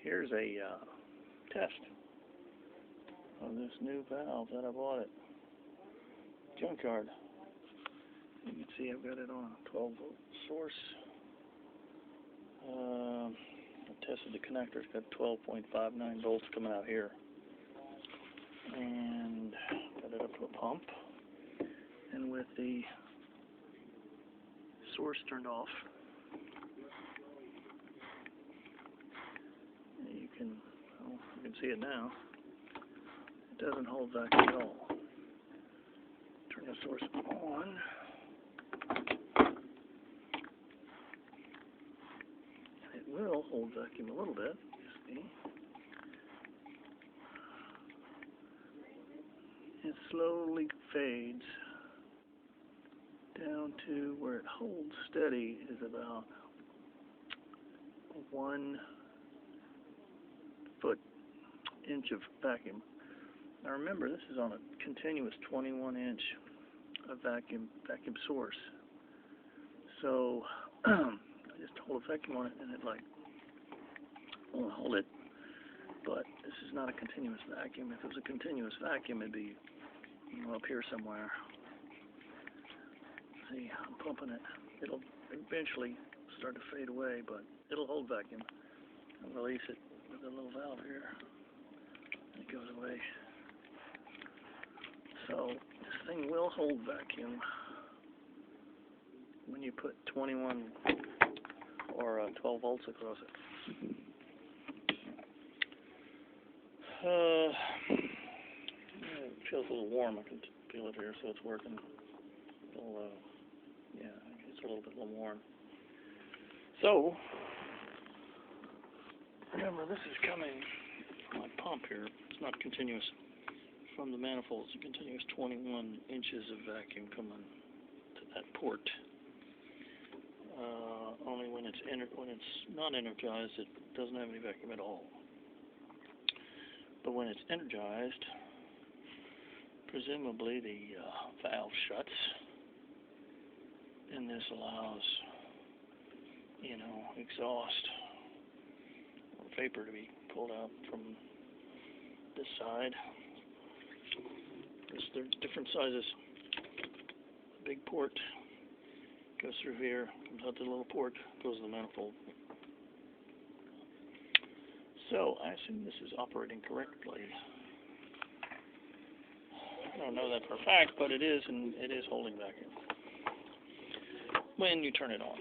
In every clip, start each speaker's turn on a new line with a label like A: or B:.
A: Here's a test of this new valve that I bought at Junkyard. You can see I've got it on a 12-volt source. I tested the connector. It's got 12.59 volts coming out here. And got it up to a pump. And with the source turned off, you can see it now. It doesn't hold vacuum at all. Turn the source on. It will hold vacuum a little bit. See? It slowly fades down to where it holds steady is about 1 inch of vacuum. Now remember, this is on a continuous 21-inch vacuum source. So I just hold a vacuum on it, and it won't hold it. But this is not a continuous vacuum. If it was a continuous vacuum, it'd be up here somewhere. See, I'm pumping it. It'll eventually start to fade away, but it'll hold vacuum. I'll release it with a little valve here, and it goes away. So this thing will hold vacuum when you put 21 or 12 volts across it. It feels a little warm. I can feel it here, so it's working. Yeah, it's a little bit warm. So remember, this is coming. My pump here, it's not continuous from the manifold. It's a continuous 21 inches of vacuum coming to that port. Only when it's not energized, it doesn't have any vacuum at all. But when it's energized, presumably the valve shuts, and this allows, exhaust or vapor to be pulled out from this side. There are different sizes. Big port goes through here, comes out to the little port, goes to the manifold. So I assume this is operating correctly. I don't know that for a fact, but it is, and it is holding vacuum when you turn it on.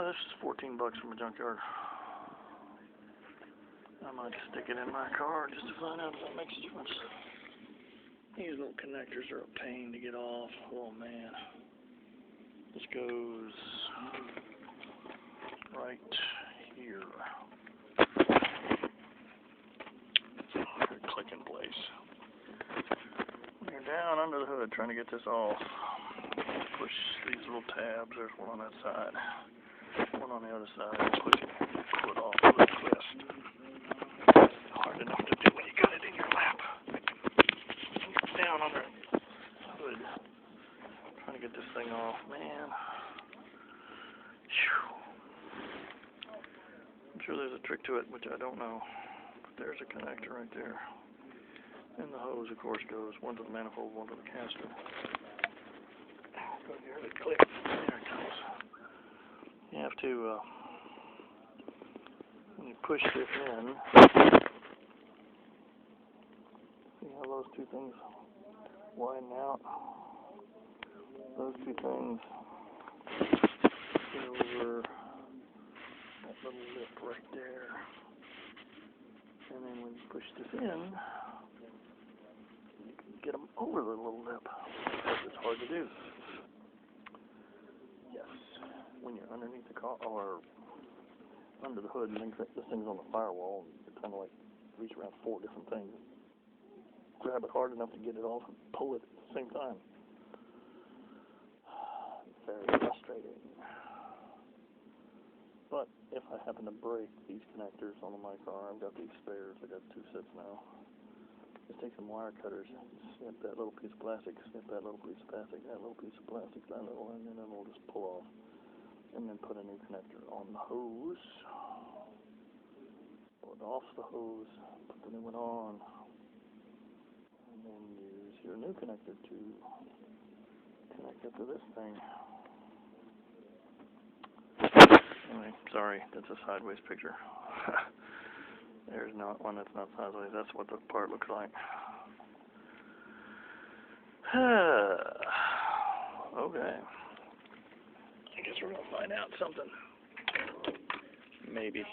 A: This is $14 from a junkyard. I might stick it in my car just to find out if that makes a difference. These little connectors are a pain to get off. Oh man. This goes right here. Click in place. When you're down under the hood trying to get this off, push these little tabs. There's one on that side, one on the other side. Push it off with a twist. Hard enough to do when you got it in your lap. Down under the hood. Trying to get this thing off, man. I'm sure there's a trick to it, which I don't know. But there's a connector right there. And the hose, of course, goes one to the manifold, one to the canister. Go here, click. There it goes. You have to, when you push this in, see how those two things widen out? Those two things get over that little lip right there. And then when you push this in, you can get them over the little lip. It's hard to do. Yes, when you're underneath the car or under the hood, and this thing's on the firewall, you're trying to reach around 4 different things. Grab it hard enough to get it off and pull it at the same time. Very frustrating. But if I happen to break these connectors on my car, I've got these spares. I got 2 sets now. Just take some wire cutters, snip that little piece of plastic, snip that little piece of plastic, that little piece of plastic, that little, and then it'll just pull off. and then put a new connector on the hose. Pull it off the hose, put the new one on, and then use your new connector to connect it to this thing. Anyway, sorry, that's a sideways picture. There's not one that's not sideways. That's what the part looks like. Okay. I guess we're going to find out something. Maybe.